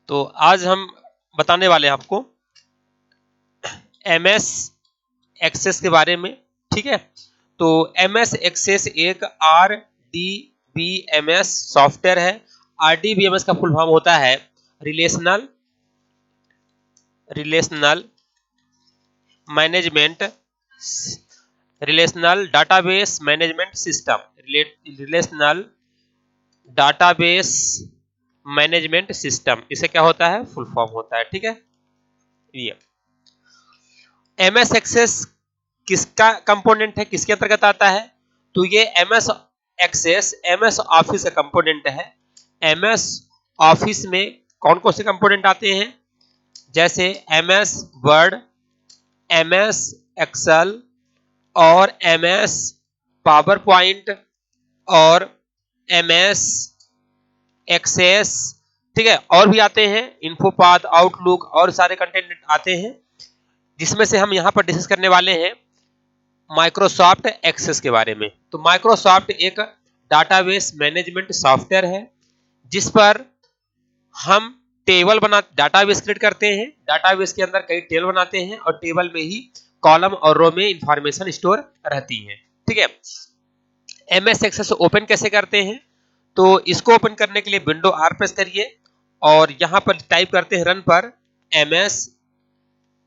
तो आज हम बताने वाले हैं आपको एमएस एक्सेस के बारे में। ठीक है, तो एमएस एक्सेस एक आरडीबीएमएस सॉफ्टवेयर है। आरडीबीएमएस का फुल फॉर्म होता है relational management relational database management system. Relational database management system, इसे क्या होता है, फुल फॉर्म होता है। ठीक है, ये एमएस एक्सेस किसका कंपोनेंट है, किसके अंतर्गत आता है? तो ये एमएस एक्सेस एमएस ऑफिस का कंपोनेंट है। एमएस ऑफिस में कौन कौन से कंपोनेंट आते हैं? जैसे एमएस वर्ड, एमएस एक्सेल और एमएस पावर पॉइंट और एमएस एक्सेस। ठीक है, और भी आते हैं, इन्फोपाथ, आउटलुक और सारे कंटेंट आते हैं, जिसमें से हम यहां पर डिस्कस करने वाले हैं माइक्रोसॉफ्ट एक्सेस के बारे में। तो माइक्रोसॉफ्ट एक डाटाबेस मैनेजमेंट सॉफ्टवेयर है जिस पर हम डाटाबेस क्रिएट करते हैं। डाटाबेस के अंदर कई टेबल बनाते हैं और टेबल में ही कॉलम और रो में इंफॉर्मेशन स्टोर रहती है। ठीक है, एमएस एक्सेस ओपन कैसे करते हैं? तो इसको ओपन करने के लिए विंडो आर प्रेस करिए और यहां पर टाइप करते हैं रन पर एमएस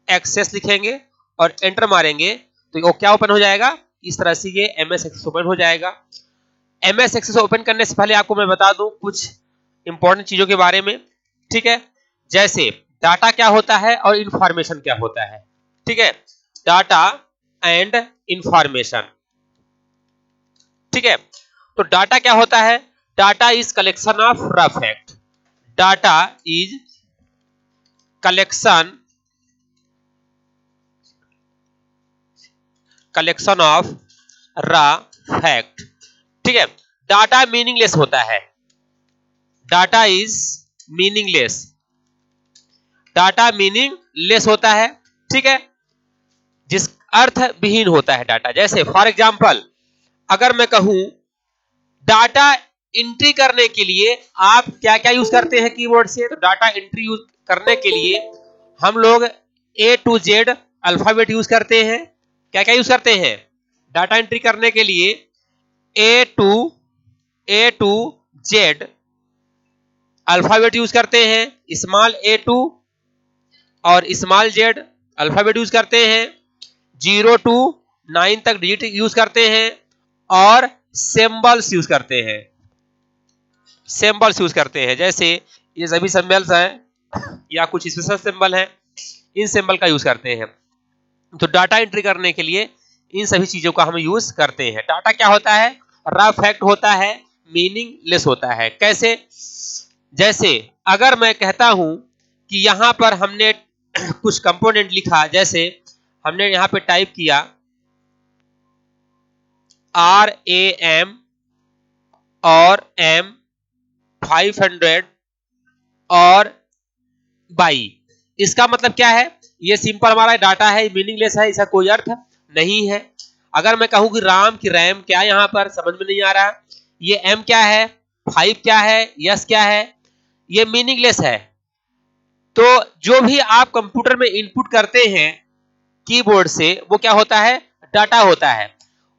एक्सेस लिखेंगे और एंटर मारेंगे तो वो क्या ओपन हो जाएगा, इस तरह से ये एमएस एक्सेस ओपन हो जाएगा। एमएस एक्सेस ओपन करने से पहले आपको मैं बता दूं कुछ इंपॉर्टेंट चीजों के बारे में। ठीक है, जैसे डाटा क्या होता है और इंफॉर्मेशन क्या होता है। ठीक है, डाटा एंड इंफॉर्मेशन। ठीक है, तो डाटा क्या होता है? Data is collection of rough fact. Data is collection of raw fact. ठीक है, डाटा मीनिंगलेस होता है। Data is meaningless, data meaningless होता है। ठीक है, जिस अर्थ विहीन होता है डाटा। जैसे फॉर एग्जांपल अगर मैं कहूं डाटा एंट्री करने के लिए आप क्या क्या यूज करते हैं कीबोर्ड से, तो डाटा एंट्री यूज करने के लिए हम लोग ए टू जेड अल्फाबेट यूज करते हैं। क्या क्या यूज करते हैं डाटा एंट्री करने के लिए? ए टू जेड अल्फाबेट यूज करते हैं, स्मॉल ए टू और स्मॉल जेड अल्फाबेट यूज करते हैं, 0 to 9 तक डिजिट यूज करते हैं और सिंबल्स यूज करते हैं। सिंबल्स यूज करते हैं, जैसे ये सभी सिंबल्स हैं या कुछ स्पेशल सिंबल हैं, इन सिंबल का यूज करते हैं। तो डाटा एंट्री करने के लिए इन सभी चीजों का हम यूज करते हैं। डाटा क्या होता है? रॉ फैक्ट होता है, मीनिंगलेस होता है। कैसे? जैसे अगर मैं कहता हूं कि यहां पर हमने कुछ कंपोनेंट लिखा, जैसे हमने यहां पे टाइप किया RAM और M 500 और बाई, इसका मतलब क्या है? ये सिंपल हमारा डाटा है, मीनिंगलेस है, इसका कोई अर्थ नहीं है। अगर मैं कहूं कि राम की रैम क्या, यहां पर समझ में नहीं आ रहा। ये M क्या है, 5 क्या है, यस क्या है, ये मीनिंगलेस है। तो जो भी आप कंप्यूटर में इनपुट करते हैं कीबोर्ड से, वो क्या होता है? डाटा होता है।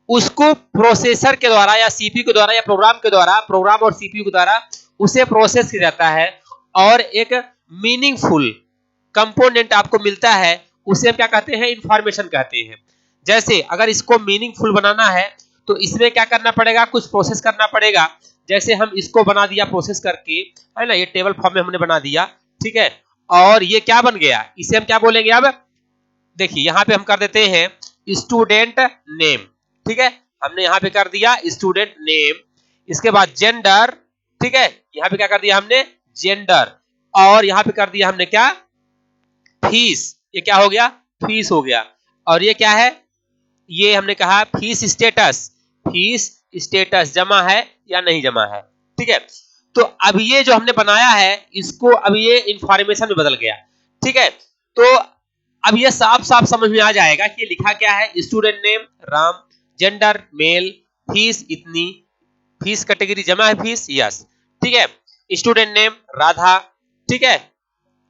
उसको प्रोसेसर के द्वारा या सीपीयू के द्वारा या प्रोग्राम और सीपीयू के द्वारा उसे प्रोसेस किया जाता है और एक मीनिंगफुल कंपोनेंट आपको मिलता है, उसे हम क्या कहते हैं? इंफॉर्मेशन कहते हैं। जैसे अगर इसको मीनिंगफुल बनाना है तो इसमें क्या करना पड़ेगा? कुछ प्रोसेस करना पड़ेगा। जैसे हम इसको बना दिया प्रोसेस करके, है ना, ये टेबल फॉर्म में हमने बना दिया। ठीक है, और ये क्या बन गया, इसे हम क्या बोलेंगे? अब देखिए यहां पे हम कर देते हैं स्टूडेंट नेम। ठीक है, हमने यहां पे कर दिया स्टूडेंट नेम, इसके बाद जेंडर। ठीक है, यहां पे क्या कर दिया हमने? जेंडर। और यहां पे कर दिया हमने क्या? फीस। ये क्या हो गया? फीस हो गया। और ये क्या है? ये हमने कहा फीस स्टेटस। फीस स्टेटस जमा है या नहीं जमा है। ठीक है, तो अब ये जो हमने बनाया है इसको अब ये इंफॉर्मेशन में बदल गया। ठीक है, तो अब ये साफ साफ समझ में आ जाएगा कि लिखा क्या है। Student name Ram, gender male, fees इतनी, फीस कैटेगरी जमा है फीस, यस। ठीक है, स्टूडेंट नेम राधा। ठीक है,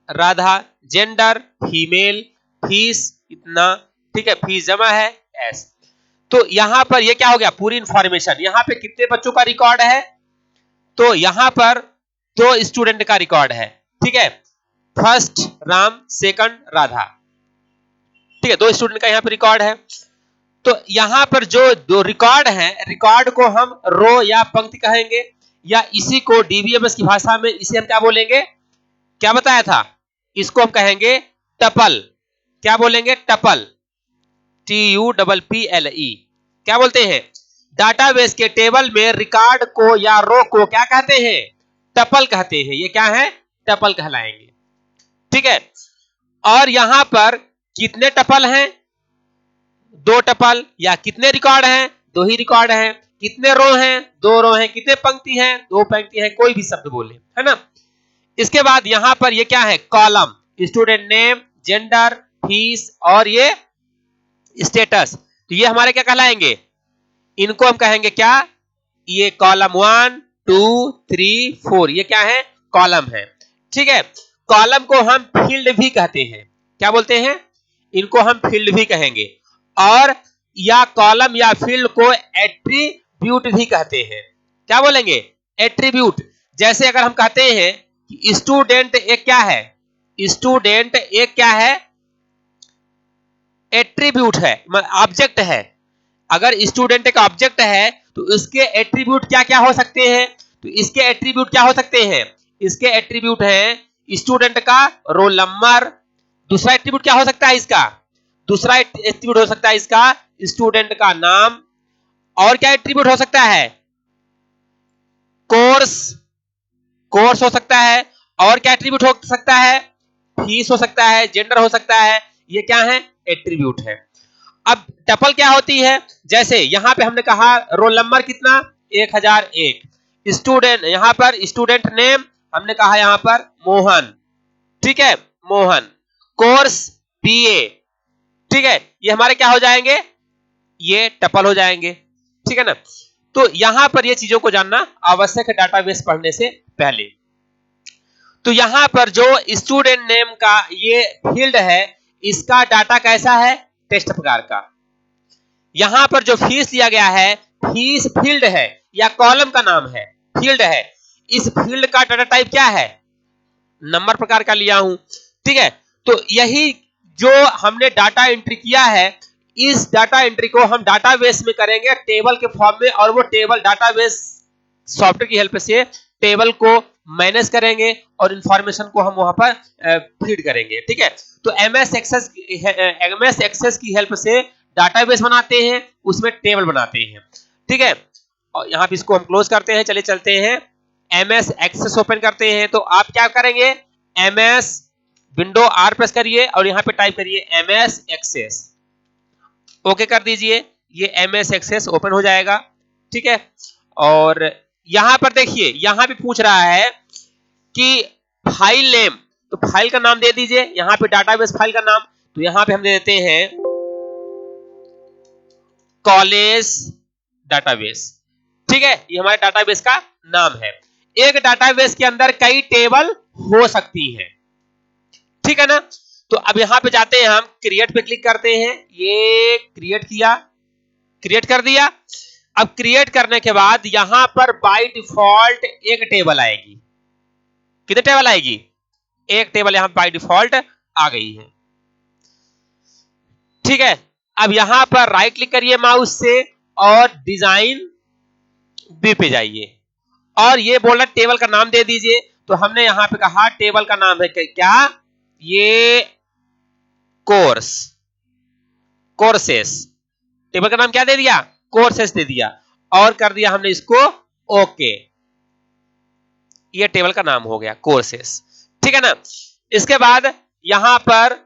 राधा, जेंडर फीमेल, फीस इतना, ठीक है, फीस जमा है एस। तो यहां पर ये क्या हो गया, पूरी इंफॉर्मेशन। यहां पे कितने बच्चों का रिकॉर्ड है, तो यहां पर 2 स्टूडेंट का रिकॉर्ड है, ठीक है, फर्स्ट राम, सेकंड राधा, ठीक है, 2 स्टूडेंट का यहां पर रिकॉर्ड है। तो यहां पर जो 2 रिकॉर्ड है, रिकॉर्ड को हम रो या पंक्ति कहेंगे, या इसी को डीबीएमएस की भाषा में इसे हम क्या बोलेंगे, क्या बताया था, इसको हम कहेंगे टपल। क्या बोलेंगे, टपल, TUPPLE। क्या बोलते हैं, डाटाबेस के टेबल में रिकॉर्ड को या रो को क्या कहते हैं, टपल कहते हैं। ये क्या है, टपल कहलाएंगे, ठीक है। और यहां पर कितने टपल हैं, 2 टपल, या कितने रिकॉर्ड हैं, 2 ही रिकॉर्ड हैं, कितने रो हैं, 2 रो हैं, कितने पंक्ति हैं, 2 पंक्ति हैं, कोई भी शब्द बोले, है ना। इसके बाद यहां पर ये क्या है, column, student name, gender, fees और ये स्टेटस। तो ये हमारे क्या कहलाएंगे, इनको हम कहेंगे क्या, ये कॉलम 1 2 3 4, ये क्या है, कॉलम है, ठीक है। कॉलम को हम फील्ड भी कहते हैं, क्या बोलते हैं, इनको हम फील्ड भी कहेंगे। और या कॉलम या फील्ड को एट्रीब्यूट भी कहते हैं। क्या बोलेंगे, एट्रीब्यूट। जैसे अगर हम कहते हैं कि स्टूडेंट एक क्या है, स्टूडेंट एक क्या है, एट्रीब्यूट है, ऑब्जेक्ट है। अगर स्टूडेंट एक ऑब्जेक्ट है तो इसके एट्रीब्यूट क्या क्या हो सकते हैं, तो इसके एट्रीब्यूट क्या हो सकते हैं, इसके एट्रीब्यूट हैं स्टूडेंट का रोल नंबर। दूसरा एट्रीब्यूट क्या हो सकता है इसका, दूसरा एट्रीब्यूट हो सकता है इसका स्टूडेंट का नाम। और क्या एट्रीब्यूट हो सकता है, कोर्स, कोर्स हो सकता है। और क्या एट्रीब्यूट हो सकता है, फीस हो सकता है, जेंडर हो सकता है। ये क्या है, एट्रीब्यूट है। अब टपल क्या होती है, जैसे यहां पे हमने कहा रोल नंबर कितना, 1001, स्टूडेंट, यहां पर स्टूडेंट नेम हमने कहा यहां पर मोहन, ठीक है, मोहन, कोर्स बीए, ठीक है, ये हमारे क्या हो जाएंगे, ये टपल हो जाएंगे, ठीक है ना। तो यहां पर ये चीजों को जानना आवश्यक है डाटाबेस पढ़ने से पहले। तो यहां पर जो स्टूडेंट नेम का ये फील्ड है, इसका डाटा कैसा है, टेक्स्ट प्रकार का। यहां पर जो फीस लिया गया है, फीस फील्ड है या कॉलम का नाम है, फील्ड है। इस फील्ड का डाटा टाइप क्या है, नंबर प्रकार का लिया हूं, ठीक है। तो यही जो हमने डाटा एंट्री किया है, इस डाटा एंट्री को हम डाटाबेस में करेंगे टेबल के फॉर्म में, और वो टेबल डाटाबेस सॉफ्टवेयर की हेल्प से टेबल को मैनेज करेंगे और इंफॉर्मेशन को हम वहां पर फीड करेंगे, ठीक है। तो एमएस एक्सेस की हेल्प से डाटाबेस बनाते हैं, उसमें टेबल बनाते हैं, ठीक है। और यहां पे इसको हम क्लोज करते हैं, चलिए चलते हैं एमएस एक्सेस ओपन करते हैं। तो आप क्या करेंगे, एमएस विंडो आर प्रेस करिए और यहां पे टाइप करिए एमएस एक्सेस, ओके कर दीजिए, ये एमएस एक्सेस ओपन हो जाएगा, ठीक है। और यहां पर देखिए, यहां पे पूछ रहा है कि फाइल नेम, तो फाइल का नाम दे दीजिए, यहां पे डाटाबेस फाइल का नाम, तो यहां पे हम दे देते हैं कॉलेज डाटाबेस, ठीक है, ये हमारे डाटाबेस का नाम है। एक डाटाबेस के अंदर कई टेबल हो सकती हैं, ठीक है ना। तो अब यहां पे जाते हैं, हम क्रिएट पे क्लिक करते हैं, ये क्रिएट किया, क्रिएट कर दिया। अब क्रिएट करने के बाद यहां पर बाय डिफॉल्ट एक टेबल आएगी, कितने टेबल आएगी, एक टेबल यहां बाय डिफॉल्ट आ गई है, ठीक है। अब यहां पर राइट क्लिक करिए माउस से और डिजाइन व्यू पे जाइए और ये बोला टेबल का नाम दे दीजिए। तो हमने यहां पे कहा टेबल का नाम है क्या, ये कोर्स, कोर्सेस, टेबल का नाम क्या दे दिया, कोर्सेस दे दिया, और कर दिया हमने इसको ओके, ये टेबल का नाम हो गया कोर्सेस, ठीक है ना। इसके बाद यहां पर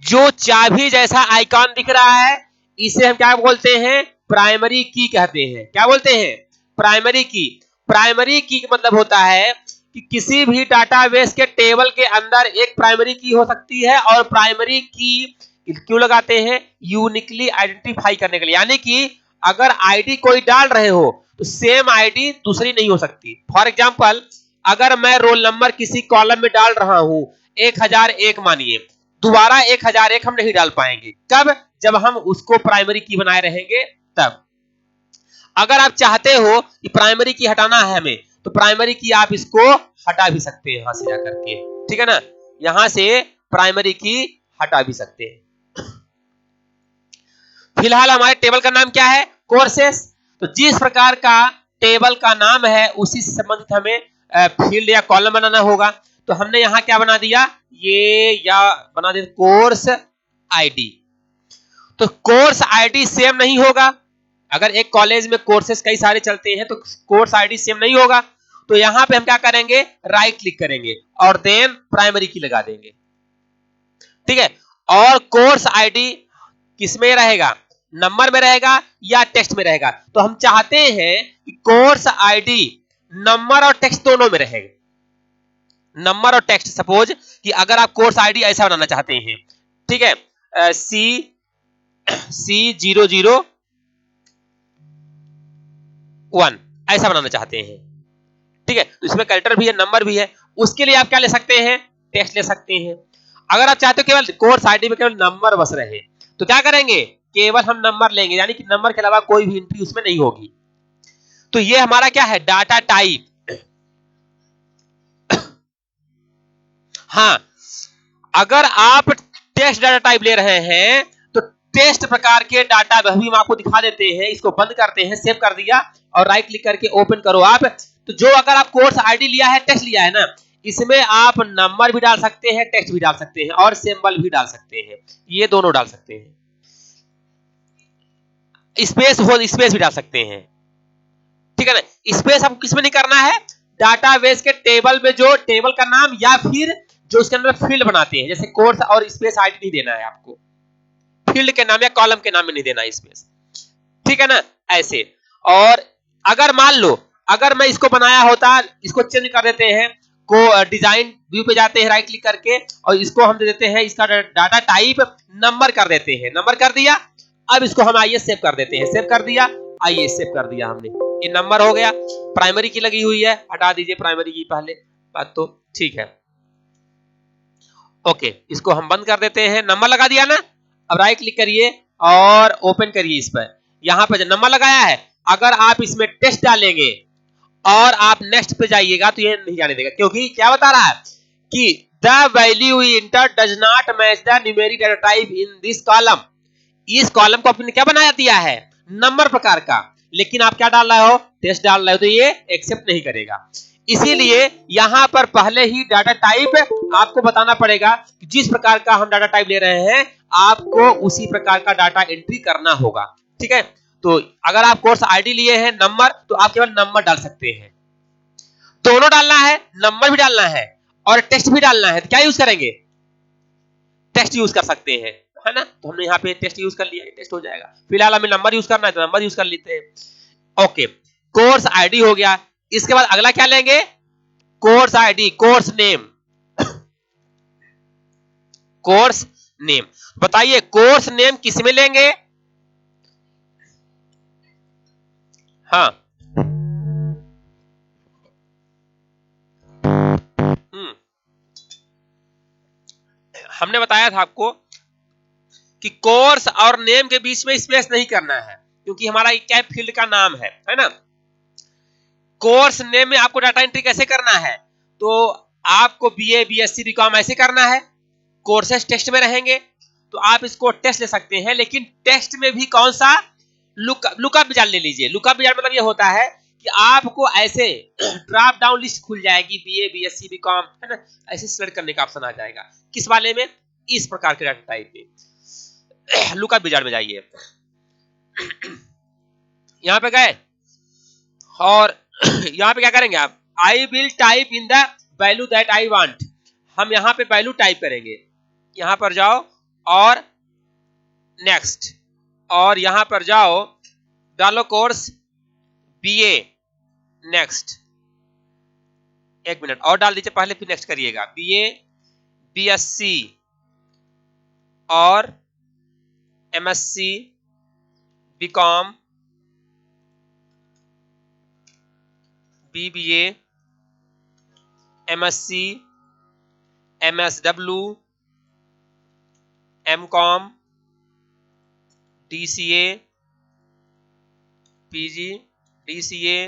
जो चाबी जैसा आइकॉन दिख रहा है, इसे हम क्या बोलते हैं, प्राइमरी की कहते हैं। क्या बोलते हैं, प्राइमरी की। प्राइमरी की का मतलब होता है कि किसी भी डाटाबेस के टेबल के अंदर एक प्राइमरी की हो सकती है, और प्राइमरी की क्यों लगाते हैं, यूनिकली आइडेंटिफाई करने के लिए, यानी कि अगर आईडी कोई डाल रहे हो तो सेम आईडी दूसरी नहीं हो सकती। फॉर एग्जांपल अगर मैं रोल नंबर किसी कॉलम में डाल रहा हूं 1001 मानिए, दोबारा 1001 हम नहीं डाल पाएंगे। कब? जब हम उसको प्राइमरी की बनाए रहेंगे तब। अगर आप चाहते हो कि प्राइमरी की हटाना है हमें, तो प्राइमरी की आप इसको हटा भी सकते हैं यहां से जाकर के, ठीक है ना, यहां से प्राइमरी की हटा भी सकते हैं। फिलहाल हमारे टेबल का नाम क्या है? कोर्सेस। तो जिस प्रकार का टेबल का नाम है उसी से संबंधित हमें फील्ड या कॉलम बनाना होगा। तो हमने यहां क्या बना दिया, ये या बना दिया कोर्स आईडी। तो कोर्स आईडी सेम नहीं होगा। अगर एक कॉलेज में कोर्सेस कई सारे चलते हैं तो कोर्स आईडी सेम नहीं होगा। तो यहां पे हम क्या करेंगे, राइट क्लिक करेंगे और देन प्राइमरी की लगा देंगे, ठीक है। और कोर्स आईडी किस में रहेगा, नंबर में रहेगा या टेक्स्ट में रहेगा? तो हम चाहते हैं कि कोर्स आईडी नंबर और टेक्स्ट दोनों में रहेगा। नंबर और टेक्स्ट, सपोज कि अगर आप कोर्स आईडी ऐसा बनाना चाहते हैं, ठीक है, C001 ऐसा बनाना चाहते हैं, ठीक है। तो इसमें कैरेक्टर भी है, नंबर भी है। उसके लिए आप क्या ले सकते हैं, टेक्स्ट ले सकते हैं। अगर आप चाहते हो केवल कोर्स आईडी में केवल नंबर बस रहे, तो क्या करेंगे, केवल हम नंबर लेंगे, यानी कि नंबर के अलावा कोई भी एंट्री उसमें नहीं होगी। तो ये हमारा क्या है, डाटा टाइप। हाँ, अगर आप टेक्स्ट डाटा टाइप ले रहे हैं तो टेक्स्ट प्रकार के डाटा भी हम आपको दिखा देते हैं। इसको बंद करते हैं, सेव कर दिया और राइट क्लिक करके ओपन करो आप। तो जो अगर आप कोर्स आईडी लिया है, टेक्स्ट लिया है ना, इसमें आप नंबर भी डाल सकते हैं, टेक्स्ट भी डाल सकते हैं और सिंबल भी डाल सकते हैं, ये दोनों डाल सकते हैं। स्पेस हो, स्पेस भी डाल सकते हैं, ठीक है ना। स्पेस आपको किसमें नहीं करना है, डाटाबेस के टेबल में, जो टेबल का नाम या फिर जो उसके अंदर फील्ड बनाते हैं, जैसे कोर्स और स्पेस आईडी नहीं देना है आपको, फील्ड के नाम या कॉलम के नाम में नहीं देना है स्पेस, ठीक है ना, ऐसे। और अगर मान लो अगर मैं इसको बनाया होता, इसको चेंज कर देते हैं, को डिजाइन व्यू पे जाते हैं राइट क्लिक करके और इसको हम दे देते हैं, इसका डाटा टाइप नंबर कर देते हैं, नंबर कर दिया। अब इसको हम आइए सेव कर देते हैं, सेव कर दिया, आइए सेव कर दिया हमने, ये नंबर हो गया। प्राइमरी की लगी हुई है, हटा दीजिए प्राइमरी की पहले, बात तो ठीक है। ओके, इसको हम बंद कर देते हैं, नंबर लगा दिया ना। अब राइट क्लिक करिए और ओपन करिए इस पर, यहां पर जो नंबर लगाया है, अगर आप इसमें टेक्स्ट डालेंगे और आप नेक्स्ट पे जाइएगा तो ये नहीं जाने देगा, क्योंकि क्या बता रहा है कि the value inter does not match the numeric data type in this column. इस कॉलम को आपने क्या बनाया दिया है, नंबर प्रकार का, लेकिन आप क्या डाल रहे हो, टेक्स्ट डाल रहे हो, तो ये एक्सेप्ट नहीं करेगा। इसीलिए यहां पर पहले ही डाटा टाइप आपको बताना पड़ेगा कि जिस प्रकार का हम डाटा टाइप ले रहे हैं आपको उसी प्रकार का डाटा एंट्री करना होगा, ठीक है। तो अगर आप कोर्स आईडी लिए हैं नंबर, तो आप केवल नंबर डाल सकते हैं, दोनों डालना है, नंबर भी डालना है और टेक्स्ट भी डालना है, तो क्या यूज करेंगे, टेक्स्ट यूज कर सकते हैं, है ना। तो हमने यहाँ पे टेक्स्ट यूज कर लिया, टेक्स्ट हो जाएगा। फिलहाल हमें नंबर यूज करना है तो नंबर यूज कर लेते हैं। ओके, कोर्स आईडी हो गया। इसके बाद अगला क्या लेंगे, course ID, course name, course name. बताइए कोर्स नेम किस में लेंगे, हाँ, हमने बताया था आपको कि कोर्स और नेम के बीच में स्पेस नहीं करना है, क्योंकि हमारा क्या फील्ड का नाम है ना। कोर्स नेम में आपको डाटा एंट्री कैसे करना है, तो आपको बीए, बीएससी, बीकॉम ऐसे करना है। कोर्सेस टेक्स्ट में रहेंगे तो आप इसको टेक्स्ट ले सकते हैं, लेकिन टेक्स्ट में भी कौन सा, लुकअप विजार्ड ले लीजिए। लुकअप विजार्ड मतलब ये होता है कि आपको ऐसे ड्रॉप डाउन लिस्ट खुल जाएगी, बीए, बीएससी, बीकॉम, है ना, ऐसे सिलेक्ट करने का ऑप्शन आ जाएगा। किस वाले में, इस प्रकार के डाटा टाइप में। लुकअप विजार्ड में जाइए, यहां पे गए और यहां पे क्या करेंगे आप, I will type in the value that I want. हम यहां पे वैल्यू टाइप करेंगे, यहां पर जाओ और नेक्स्ट, और यहां पर जाओ डालो कोर्स बीए, नेक्स्ट, एक मिनट और डाल दीजिए पहले, फिर नेक्स्ट करिएगा, बीए, बीएससी और MSc, BCom, BBA, MSc, MSW, MCOM, DCA, PG, DCA,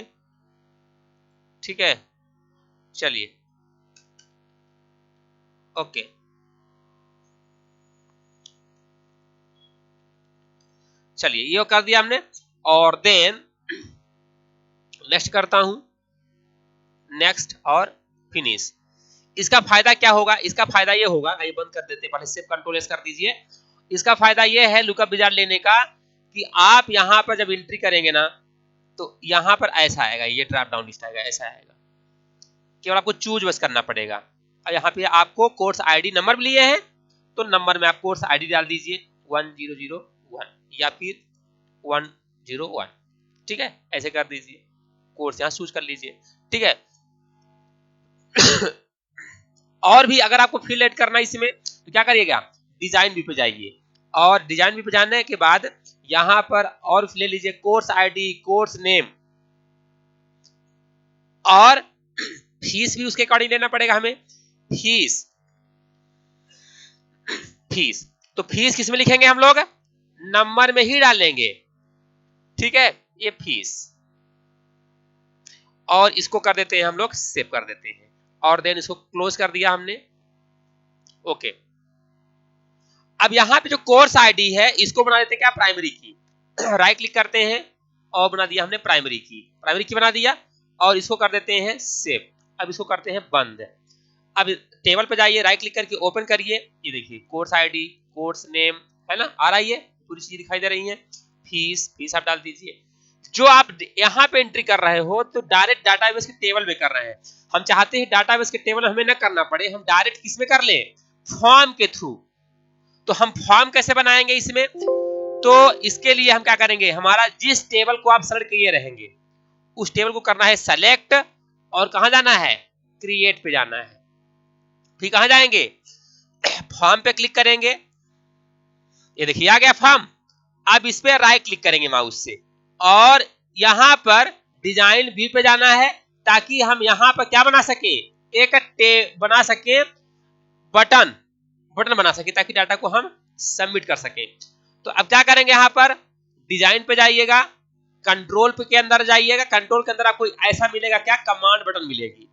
ठीक है। चलिए ओके, चलिए ये कर दिया हमने। और देन नेक्स्ट करता हूं, नेक्स्ट और फिनिश। इसका फायदा क्या होगा? इसका फायदा ये होगा, ये बंद कर देते हैं पहले, सेव कंट्रोल एस कर दीजिए। इसका फायदा ये है लुकअप विजार्ड लेने का कि आप यहां पर जब एंट्री करेंगे ना तो यहां पर ऐसा आएगा, ये ड्रॉप डाउन लिस्ट आएगा, ऐसा आएगा। केवल आपको चूज बस करना पड़ेगा। और यहाँ पे आपको कोर्स आईडी नंबर भी लिए हैं तो नंबर में आप कोर्स आईडी डाल दीजिए 1001 या फिर 101, ठीक है, ऐसे कर दीजिए। कोर्स यहाँ चूज कर लीजिए, ठीक है। और भी अगर आपको फील्ड ऐड करना है इसमें तो क्या करिएगा, डिजाइन व्यू पे जाइए और डिजाइन व्यू पे जाने के बाद यहां पर और ले लीजिए कोर्स आईडी, कोर्स नेम, और फीस भी उसके अकॉर्डिंग लेना पड़ेगा हमें। फीस, फीस तो फीस किस में लिखेंगे हम लोग? नंबर में ही डालेंगे, ठीक है, ये फीस। और इसको कर देते हैं हम लोग, सेव कर देते हैं और देन इसको क्लोज कर दिया हमने, ओके। अब यहां पे जो कोर्स आईडी है इसको बना देते हैं क्या, प्राइमरी की। राइट क्लिक करते हैं और बना दिया हमने प्राइमरी की, प्राइमरी की बना दिया और इसको कर देते हैं सेव। अब इसको करते हैं बंद। अब टेबल पे जाइए, राइट क्लिक करके ओपन करिए, ये देखिए कोर्स आईडी, कोर्स नेम है ना, आ रही है, पूरी चीज दिखाई दे रही है। फीस, फीस आप डाल दीजिए। जो आप यहाँ पे एंट्री कर रहे हो तो डायरेक्ट डाटाबेस के टेबल में कर रहे हैं। हम चाहते हैं डाटाबेस के टेबल हमें न करना पड़े, हम डायरेक्ट किस में कर ले, फॉर्म के थ्रू। तो हम फॉर्म कैसे बनाएंगे इसमें, तो इसके लिए हम क्या करेंगे, हमारा जिस टेबल को आप सेलेक्ट किए रहेंगे उस टेबल को करना है सेलेक्ट और कहां जाना है, क्रिएट पे जाना है। फिर कहां जाएंगे, फॉर्म पे क्लिक करेंगे, ये देखिए आ गया फॉर्म। अब इस पे राइट क्लिक करेंगे माउस से और यहां पर डिजाइन व्यू पे जाना है ताकि हम यहां पर क्या बना सके, एक बना सके बटन, बटन बना सके ताकि डाटा को हम सबमिट कर सके। तो अब क्या करेंगे, यहां पर डिजाइन पे जाइएगा, कंट्रोल पे के अंदर जाइएगा, कंट्रोल के अंदर आपको ऐसा मिलेगा क्या, कमांड बटन मिलेगी,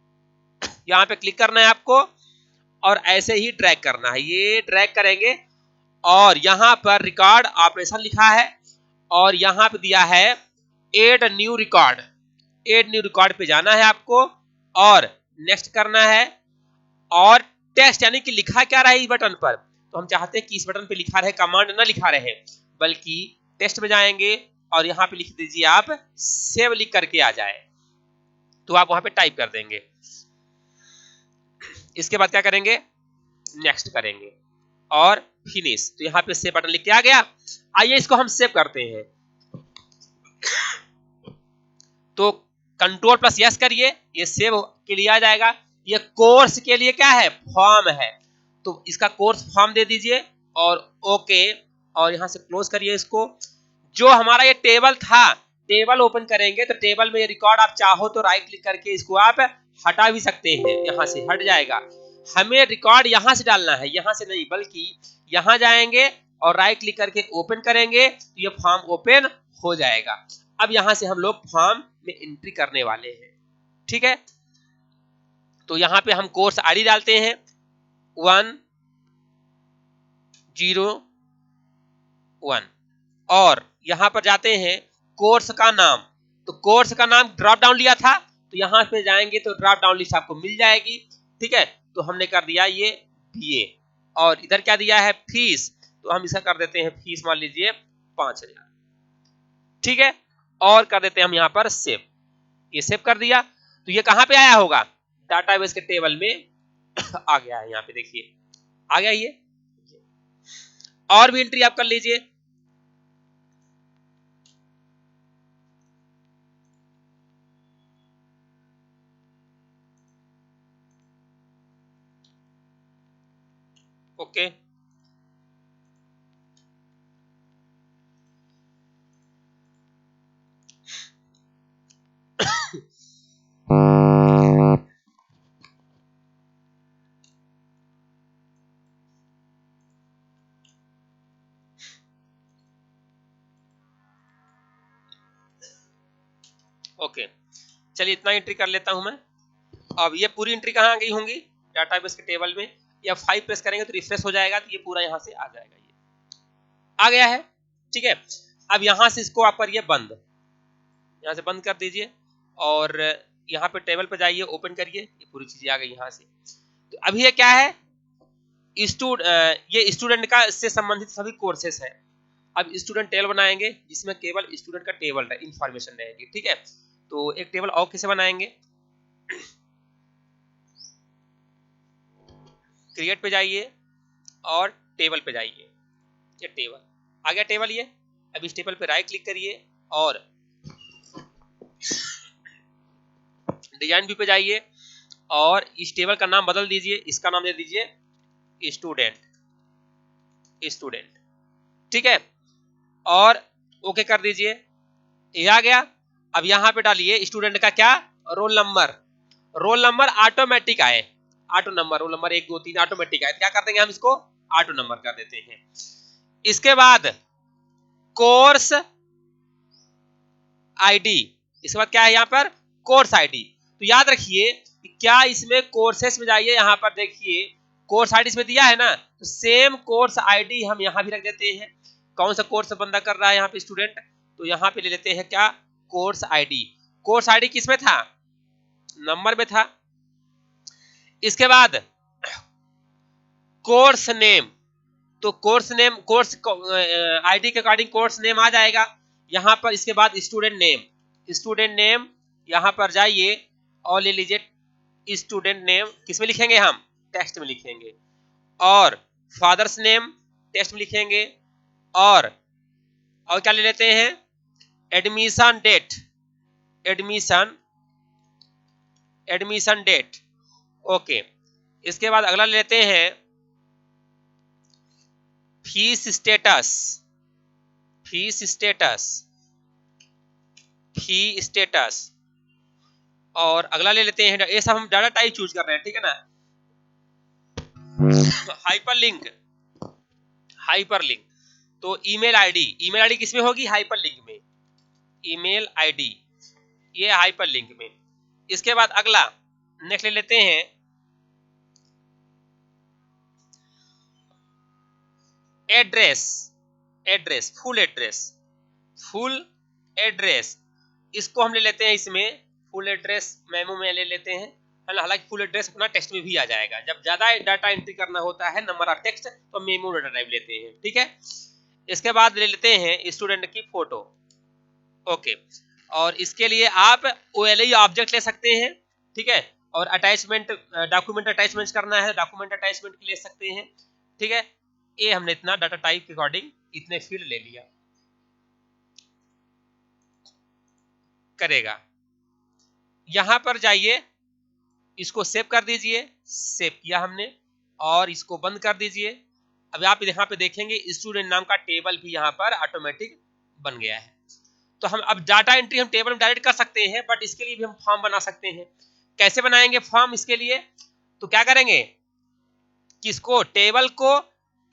यहां पे क्लिक करना है आपको और ऐसे ही ड्रैग करना है। ये ड्रैग करेंगे और यहां पर रिकॉर्ड ऑपरेशन लिखा है और यहां पे दिया है add new record, add new record पे जाना है आपको और नेक्स्ट करना है। और टेक्स्ट यानी कि लिखा क्या रहा है इस बटन पर, तो हम चाहते हैं कि इस बटन पे लिखा रहे, कमांड ना लिखा रहे, बल्कि टेक्स्ट में जाएंगे और यहां पे लिख दीजिए आप सेव, लिख करके आ जाए तो आप वहां पे टाइप कर देंगे। इसके बाद क्या करेंगे, नेक्स्ट करेंगे और फिनिश। तो यहाँ पे सेव बटन लिख के आ गया। आइए इसको हम सेव करते हैं, तो कंट्रोल प्लस यस करिए, ये सेव के लिए आ जाएगा। ये कोर्स के लिए क्या है, फॉर्म है, तो इसका कोर्स फॉर्म दे दीजिए और ओके, और यहां से क्लोज करिए इसको। जो हमारा ये टेबल था, टेबल ओपन करेंगे तो टेबल में ये रिकॉर्ड आप चाहो तो राइट क्लिक करके इसको आप हटा भी सकते हैं, यहां से हट जाएगा। हमें रिकॉर्ड यहां से डालना है, यहां से नहीं, बल्कि यहां जाएंगे और राइट क्लिक करके ओपन करेंगे तो ये फॉर्म ओपन हो जाएगा। अब यहां से हम लोग फॉर्म में एंट्री करने वाले हैं, ठीक है। तो यहां पे हम कोर्स आईडी डालते हैं 101 और यहां पर जाते हैं कोर्स का नाम, तो कोर्स का नाम ड्रॉप डाउन लिया था तो यहां पे जाएंगे तो ड्रॉप डाउन लिस्ट आपको मिल जाएगी, ठीक है। तो हमने कर दिया ये बीए और इधर क्या दिया है, फीस, तो हम इसका कर देते हैं फीस मान लीजिए 5000, ठीक है। और कर देते हैं हम यहां पर सेव, ये सेव कर दिया तो ये कहां पे आया होगा, डाटाबेस के टेबल में आ गया है, यहां पे देखिए आ गया ये। और भी एंट्री आप कर लीजिए, ओके। ओके, चलिए इतना एंट्री कर लेता हूं मैं। अब ये पूरी एंट्री कहाँ आ गई होंगी, डाटाबेस के टेबल में। या 5 प्रेस करेंगे तो रिफ्रेश हो जाएगा, तो ये पूरा यहाँ से आ जाएगा, ये आ गया है। ठीक है, अब यहाँ से इसको आप करिए बंद, यहाँ से बंद कर दीजिए और यहाँ पे टेबल पे जाइए, ओपन करिए, ये पूरी चीजें आ गई यहाँ से। तो अभी ये क्या है, ये स्टूडेंट का इससे संबंधित सभी कोर्सेस है। अब स्टूडेंट टेबल बनाएंगे जिसमें केवल स्टूडेंट का टेबल इंफॉर्मेशन रहेगी। ठीक है, तो एक टेबल और कैसे बनाएंगे, क्रिएट पे जाइए और टेबल पे जाइए, ये टेबल आ गया टेबल ये। अब इस टेबल पे राइट क्लिक करिए और डिजाइन व्यू पे जाइए और इस टेबल का नाम बदल दीजिए, इसका नाम दे दीजिए स्टूडेंट, स्टूडेंट। ठीक है, और ओके कर दीजिए, ये आ गया। अब यहाँ पे डालिए स्टूडेंट का क्या, roll number. Roll number automatic आए, auto number, roll number 1 2 3 automatic आए, क्या कर देंगे हम इसको ऑटो नंबर कर देते हैं। इसके बाद कोर्स आईडी, इसके बाद क्या है यहाँ पर कोर्स आईडी। तो याद रखिए क्या इसमें कोर्सेस में जाइए, यहाँ पर देखिए कोर्स आईडी इसमें दिया है ना, तो सेम कोर्स आईडी हम यहाँ भी रख देते हैं। कौन सा कोर्स बंदा कर रहा है यहाँ पे स्टूडेंट, तो यहाँ पे ले लेते हैं क्या कोर्स आईडी। कोर्स आईडी किसमें था, नंबर में था। इसके बाद कोर्स नेम, तो कोर्स नेम, कोर्स आईडी के अकॉर्डिंग कोर्स नेम आ जाएगा यहाँ पर। इसके बाद स्टूडेंट नेम, स्टूडेंट नेम यहाँ पर जाइए और ले लीजिए स्टूडेंट नेम, किसमें लिखेंगे हम, टेक्स्ट में लिखेंगे। और फादर्स नेम टेक्स्ट में लिखेंगे। और क्या ले लेते हैं, admission date, admission date. Okay, इसके बाद अगला ले लेते हैं fees status, fees status, fee status. और अगला ले लेते हैं, ये सब हम डाटा टाइप चूज कर रहे हैं, ठीक है ना। हाइपरलिंक, हाइपरलिंक, तो ईमेल आईडी, ईमेल आईडी किसमें होगी, हाइपरलिंक में, ईमेल आईडी ये हाइपरलिंक में। इसके बाद अगला नेक्स्ट ले लेते हैं address, address full address, full address, इसको हम ले लेते हैं इसमें फुल एड्रेस मेमो में ले लेते हैं, है ना। हालांकि फुल एड्रेस अपना टेक्स्ट में भी आ जाएगा, जब ज्यादा डाटा एंट्री करना होता है नंबर ऑफ टेक्स्ट तो मेमो डाटा टाइप लेते हैं, ठीक है। इसके बाद ले लेते हैं स्टूडेंट की फोटो। ओके, और इसके लिए आप OLE ऑब्जेक्ट ले सकते हैं, ठीक है। और अटैचमेंट, डॉक्यूमेंट अटैचमेंट करना है, डॉक्यूमेंट अटैचमेंट ले सकते हैं, ठीक है। ये हमने इतना डाटा टाइप के अकॉर्डिंग इतने फील्ड ले लिया करेगा। यहां पर जाइए, इसको सेव कर दीजिए, सेव किया हमने, और इसको बंद कर दीजिए। अब आप यहाँ पे देखेंगे स्टूडेंट नाम का टेबल भी यहाँ पर ऑटोमेटिक बन गया है। तो हम अब डाटा एंट्री हम टेबल में डायरेक्ट कर सकते हैं, बट इसके लिए भी हम फॉर्म बना सकते हैं। कैसे बनाएंगे फॉर्म इसके लिए, तो क्या करेंगे, किसको, टेबल को,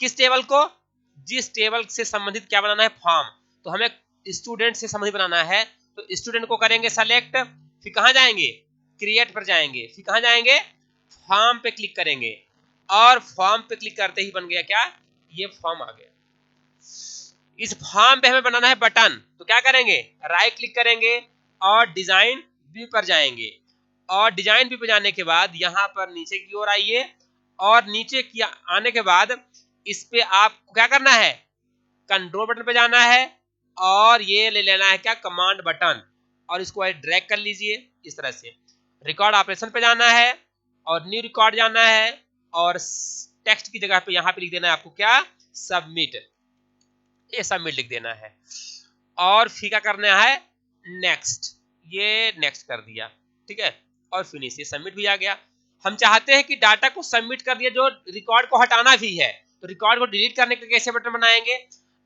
किस टेबल को, जिस टेबल से संबंधित क्या बनाना है फॉर्म। तो हमें स्टूडेंट से संबंधित बनाना है, तो स्टूडेंट को करेंगे सेलेक्ट, फिर कहां जाएंगे, क्रिएट पर जाएंगे, फिर कहां जाएंगे, फॉर्म पे क्लिक करेंगे, और फॉर्म पे क्लिक करते ही बन गया क्या, ये फॉर्म आ गया। इस फॉर्म पे हमें बनाना है बटन, तो क्या करेंगे, राइट क्लिक करेंगे और डिजाइन व्यू पर जाएंगे, और डिजाइन व्यू पे जाने के बाद यहाँ पर नीचे की ओर आइए, और नीचे की आने के बाद इस पे आपको क्या करना है, कंट्रोल बटन पे जाना है, और ये ले लेना है क्या, कमांड बटन, और इसको ड्रैग कर लीजिए इस तरह से। रिकॉर्ड ऑपरेशन पे जाना है और न्यू रिकॉर्ड जाना है, और टेक्स्ट की जगह पे यहाँ पे लिख देना है आपको क्या, सबमिट, ये सबमिट लिख देना है। और फिर क्या करना है, नेक्स्ट, ये नेक्स्ट कर दिया, ठीक है, और फिनिश, ये सबमिट भी आ गया। हम चाहते हैं कि डाटा को सबमिट कर दिया, जो रिकॉर्ड को हटाना भी है, तो रिकॉर्ड को डिलीट करने के कैसे बटन बनाएंगे,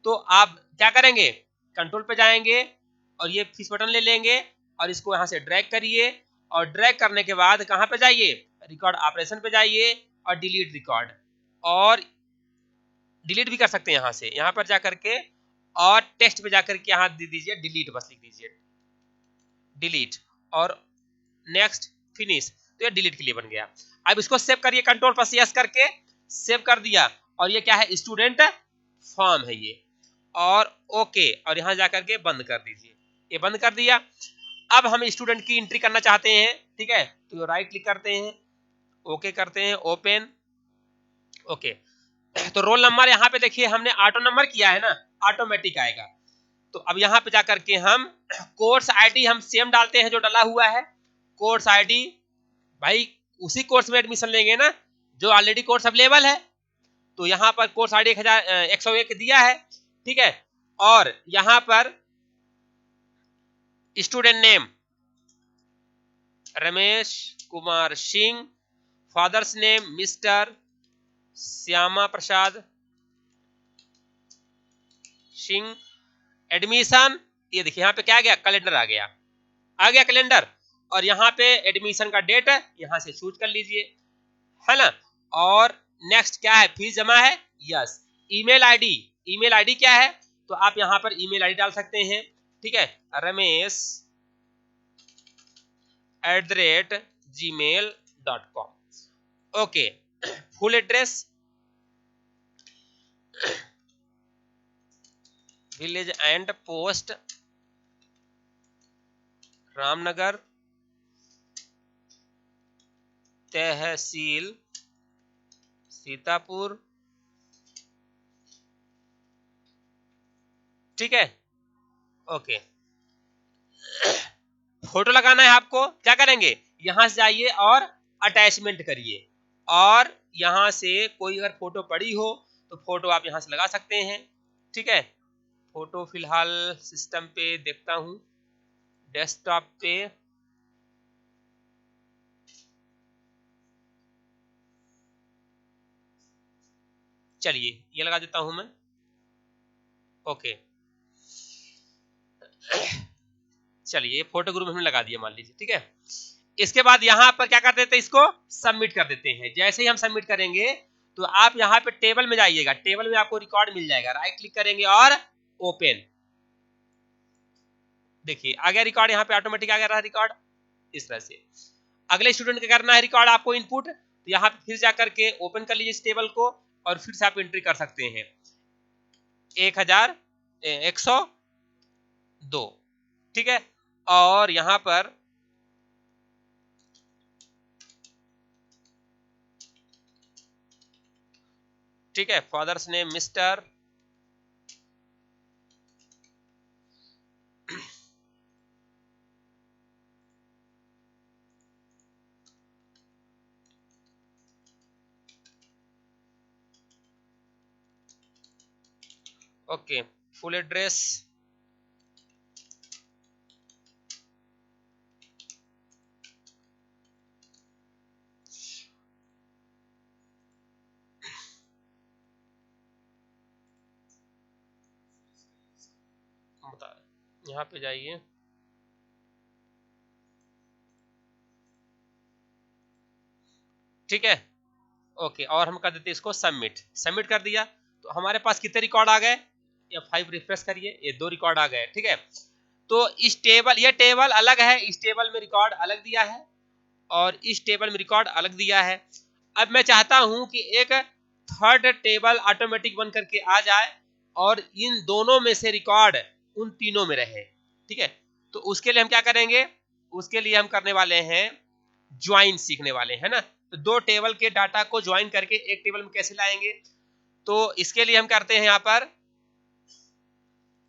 तो आप क्या करेंगे, कंट्रोल पे जाएंगे और ये फिश बटन ले लेंगे, और इसको यहाँ से ड्रैग करिए, और ड्रैग करने के बाद कहाँ पे जाइए, रिकॉर्ड ऑपरेशन पे जाइए और डिलीट रिकॉर्ड, और डिलीट भी कर सकते हैं यहाँ से, यहाँ पर जाकर के, और टेक्स्ट पे जाकर के यहाँ दे दीजिए डिलीट, बस लिख दीजिए डिलीट और नेक्स्ट फिनिश, तो ये डिलीट के लिए बन गया। अब इसको सेव करिए, कंट्रोल प्लस यस करके सेव कर दिया, और ये क्या है, स्टूडेंट फॉर्म है ये, और ओके, और यहां जाकर के बंद कर दीजिए, ये बंद कर दिया। अब हम स्टूडेंट की एंट्री करना चाहते हैं, ठीक है, तो राइट क्लिक करते हैं, ओके करते हैं, ओपन, ओके। तो रोल नंबर यहाँ पे देखिए हमने ऑटो नंबर किया है ना, ऑटोमेटिक आएगा। तो अब यहाँ पे जाकर के हम कोर्स आईडी हम सेम डालते हैं जो डाला हुआ है, कोर्स आईडी, भाई उसी कोर्स में एडमिशन लेंगे ना जो ऑलरेडी कोर्स अवेलेबल है, तो यहाँ पर कोर्स आईडी 101 दिया है, ठीक है। और यहाँ पर student name Ramesh Kumar Singh, father's name Mister Shyama Prasad Singh, admission, ये देखिए यहाँ पे क्या आ गया, कैलेंडर आ गया कैलेंडर, और यहाँ पे एडमिशन का डेट यहाँ से चूज कर लीजिए, है ना। और नेक्स्ट क्या है, फीस जमा है, यस। ईमेल आईडी क्या है, तो आप यहाँ पर ईमेल आईडी डाल सकते हैं, ठीक है, ramesh@gmail.com, okay. Full address village and post Ramnagar, tehsil Sitapur, ठीक है, ओके। फोटो लगाना है आपको, क्या करेंगे, यहां से जाइए और अटैचमेंट करिए, और यहां से कोई अगर फोटो पड़ी हो तो फोटो आप यहां से लगा सकते हैं, ठीक है। फोटो फिलहाल सिस्टम पे देखता हूं, डेस्कटॉप पे, चलिए ये लगा देता हूं मैं, ओके। चलिए फोटो ग्रुप हमने लगा दिया मान लीजिए, ठीक है। इसके बाद यहाँ पर क्या कर देते हैं, इसको सबमिट कर देते हैं। जैसे ही हम सबमिट करेंगे तो आप यहाँ पे टेबल में जाइएगा, टेबल में आपको रिकॉर्ड मिल जाएगा, राइट क्लिक करेंगे और ओपन, देखिए आ गया रिकॉर्ड, यहाँ पे ऑटोमेटिक आ गया रहा रिकॉर्ड, इस तरह से। अगले स्टूडेंट का करना है रिकॉर्ड आपको इनपुट, तो यहाँ पे फिर जाकर के ओपन कर लीजिए इस टेबल को, और फिर से आप एंट्री कर सकते हैं 1102, ठीक है। और यहाँ पर ठीक है, fathers name mister, okay, full address, यहाँ पे जाइए, ठीक है, ओके। और हम कर देते इसको सबमिट, सबमिट कर दिया तो हमारे पास कितने रिकॉर्ड आ गए, F5 रिफ्रेश करिए, ये 2 रिकॉर्ड आ गए, ठीक है। तो इस टेबल, ये टेबल अलग है, इस टेबल में रिकॉर्ड अलग दिया है, और इस टेबल में रिकॉर्ड अलग दिया है। अब मैं चाहता हूं कि एक थर्ड टेबल ऑटोमेटिक बन करके आ जाए, और इन दोनों में से रिकॉर्ड उन तीनों में रहे, ठीक है। तो उसके लिए हम क्या करेंगे, उसके लिए हम करने वाले हैं ज्वाइन, सीखने वाले हैं ना। तो 2 टेबल के डाटा को ज्वाइन करके एक टेबल में कैसे लाएंगे, तो इसके लिए हम करते हैं यहाँ पर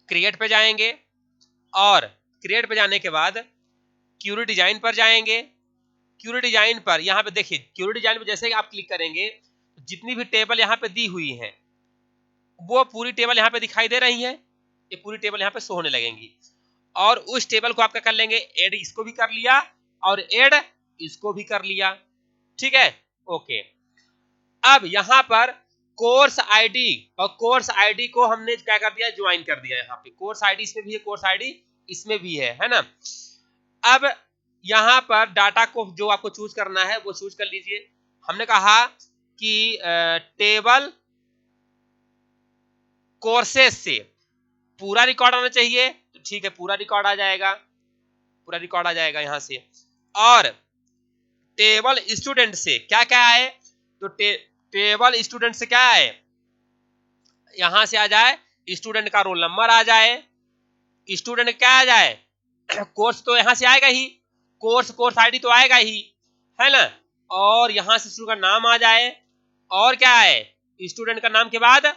क्रिएट पे जाएंगे, और क्रिएट पे जाने के बाद क्यूरी डिजाइन पर जाएंगे। क्यूरी डिजाइन पर यहाँ पे देखिए, क्यूरी डिजाइन पे जैसे आप क्लिक करेंगे तो जितनी भी टेबल यहाँ पे दी हुई हैं वो पूरी टेबल यहाँ पे दिखाई दे रही है, ये पूरी टेबल यहाँ पे शो होने लगेंगी। और उस टेबल को आप क्या कर लेंगे, ऐड इसको भी कर लिया और ऐड इसको भी कर लिया, ठीक है, ओके। अब यहाँ पर कोर्स आईडी, और कोर्स आईडी को हमने क्या कर दिया, ज्वाइन कर दिया। यहाँ पे कोर्स आईडी इसमें भी है, कोर्स आईडी इसमें भी है ना। अब यहाँ पर डाटा को जो आपको चूज करना है वो चूज कर लीजिए। हमने कहा कि टेबल कोर्सेस से पूरा रिकॉर्ड आना चाहिए, तो ठीक है पूरा रिकॉर्ड आ जाएगा, पूरा रिकॉर्ड आ जाएगा यहाँ से। और टेबल स्टूडेंट से क्या क्या आए, तो टेबल स्टूडेंट से क्या आए, यहां से आ जाए स्टूडेंट का रोल नंबर आ जाए, स्टूडेंट क्या आ जाए, कोर्स तो यहां से आएगा ही, कोर्स आईडी तो आएगा ही, है ना, और यहां से स्टूडेंट का नाम आ जाए, और क्या आए, स्टूडेंट का नाम के बाद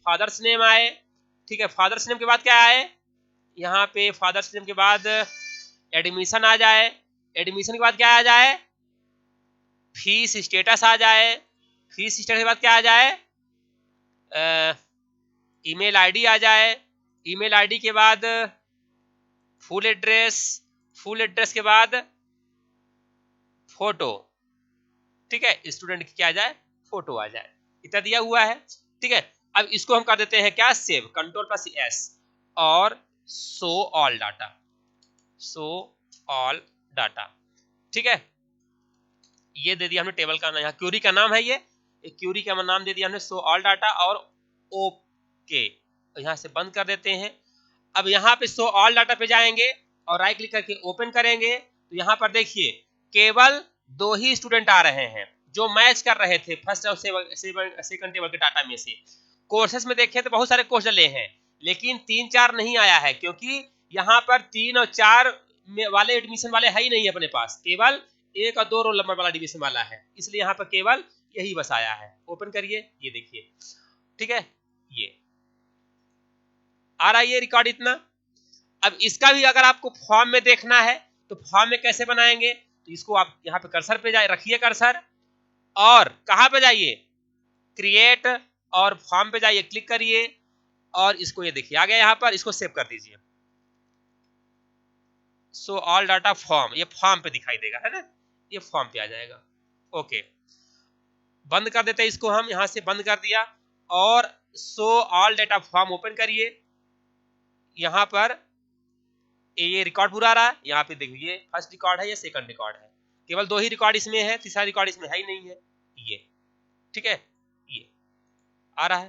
फादर्स नेम आए, ठीक है, फादर्स नेम के बाद क्या आए, यहाँ पे फादर्स नेम के बाद एडमिशन आ जाए, एडमिशन के बाद क्या आ जाए, फीस स्टेटस आ जाए, फीस स्टेटस के बाद क्या आ जाए, ईमेल आईडी आ जाए, ईमेल आईडी के बाद फुल एड्रेस, फुल एड्रेस के बाद फोटो, ठीक है, स्टूडेंट की क्या आ जाए, फोटो आ जाए, इतना दिया हुआ है, ठीक है। अब इसको हम कर देते हैं क्या, सेव, कंट्रोल प्लस एस, और show all data, show all data, ठीक है, ये दे दिया हमने टेबल का नाम, यहाँ क्यूरी का नाम है, ये क्यूरी का नाम दे दिया हमने शो ऑल डाटा, और ओके, यहाँ से बंद कर देते हैं। अब यहाँ पे शो ऑल डाटा पे जाएंगे और राइट क्लिक करके ओपन करेंगे, तो यहाँ पर देखिए केवल 2 ही स्टूडेंट आ रहे हैं जो मैच कर रहे थे फर्स्ट और सेकंड टेबल के डाटा में से। कोर्सेस में देखें तो बहुत सारे कोर्स डले हैं, लेकिन 3-4 नहीं आया है, क्योंकि यहाँ पर 3 और 4 वाले एडमिशन वाले है ही नहीं अपने पास, केवल 1 और 2 रोल नंबर वाला एडमिशन वाला है, इसलिए यहाँ पर केवल यही बस आया है। ओपन करिए, ये देखिए, ठीक है, ये आ रहा है ये रिकॉर्ड इतना। अब इसका भी अगर आपको फॉर्म में देखना है तो फॉर्म में कैसे बनाएंगे, तो इसको आप यहाँ पे कर्सर पे जाए, रखिए कर्सर, और कहाँ पे जाइए, क्रिएट, और फॉर्म पे जाइए, क्लिक करिए, और इसको ये देखिए आ गया यहाँ पर, इसको सेव कर दीजिए, सो ऑल डाटा फॉर्म, ये फॉर्म पे दिखाई देगा, है ना, ये फॉर्म पे आ जाएगा। ओके, बंद कर देते हैं इसको, हम यहां से बंद कर दिया, और show all data form open करिए, यहां पर ये रिकॉर्ड पूरा आ रहा है, यहाँ पे देखिए फर्स्ट रिकॉर्ड है या सेकंड रिकॉर्ड है, केवल 2 ही रिकॉर्ड इसमें है, तीसरा रिकॉर्ड इसमें है ही नहीं है, ये, ठीक है, ये आ रहा है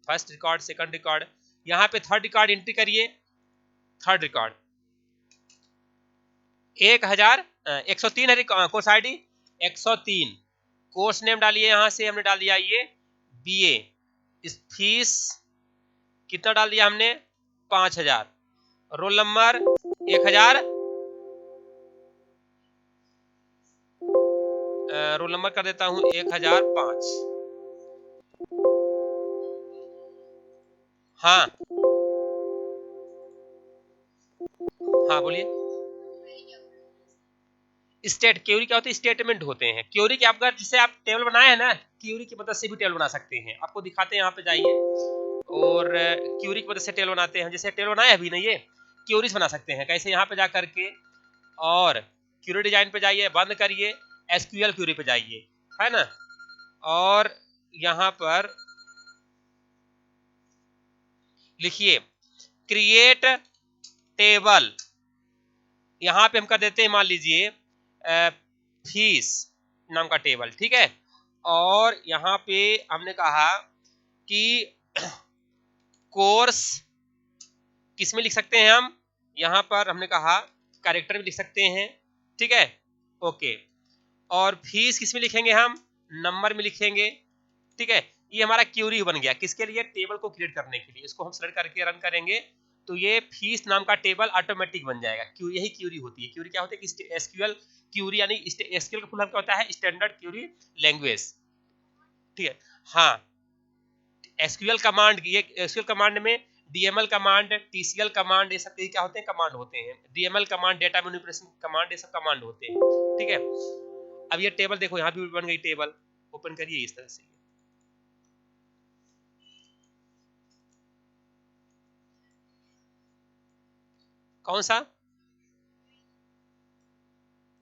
फर्स्ट रिकॉर्ड, सेकंड रिकॉर्ड, यहाँ पे थर्ड रिकॉर्ड एंट्री करिए, थर्ड रिकॉर्ड 103 है कोर्स आईडी 103, कोर्स नेम डालिए, यहां से हमने डाल दिया ये बीए, इस फीस कितना डाल दिया हमने 5000, रोल नंबर 1000, रोल नंबर कर देता हूं 1005, हाँ हाँ बोलिए, स्टेट क्यूरी क्या होती है, स्टेटमेंट होते हैं, क्यूरी के आप जिससे आप टेबल बनाए हैं ना, क्यूरी की मदद से भी टेबल बना सकते हैं, आपको दिखाते हैं, यहाँ पे जाइए, और क्यूरी की मदद से टेबल बनाते हैं, जैसे टेबल बनाए अभी नहीं, ये क्यूरीज बना सकते हैं कैसे, यहाँ पे जा करके और क्यूरी डिजाइन पे जाइए, बंद करिए, एसक्यूएल क्यूरी पे जाइए, है ना, और यहाँ पर लिखिए क्रिएट टेबल, यहाँ पे हम कर देते हैं, मान लीजिए फीस नाम का टेबल, ठीक है, और यहाँ पे हमने कहा कि कोर्स किस में लिख सकते हैं हम, यहाँ पर हमने कहा कैरेक्टर में लिख सकते हैं, ठीक है, ओके, और फीस किस में लिखेंगे हम, नंबर में लिखेंगे, ठीक है, ये हमारा क्यूरी बन गया, किसके लिए, टेबल को क्रिएट करने के लिए, इसको हम सेलेक्ट करके रन करेंगे तो ये फीस नाम का टेबल ऑटोमेटिक बन जाएगा, यही क्यूरी होती है। क्यूरी क्या होती है कि एसक्यूएल क्यूरी, यानी एसक्यूएल का फुल फॉर्म क्या होता है, स्टैंडर्ड क्यूरी लैंग्वेज, ठीक है, हाँ, एसक्यूएल कमांड, ये एसक्यूएल कमांड में डीएमएल कमांड, टीसीएल कमांड, ये सब क्या होते हैं, कमांड होते हैं, DML command, data manipulation command, ये सब कमांड होते हैं, ठीक है। अब ये टेबल देखो, यहाँ भी बन गई टेबल, ओपन करिए इस तरह से, कौन सा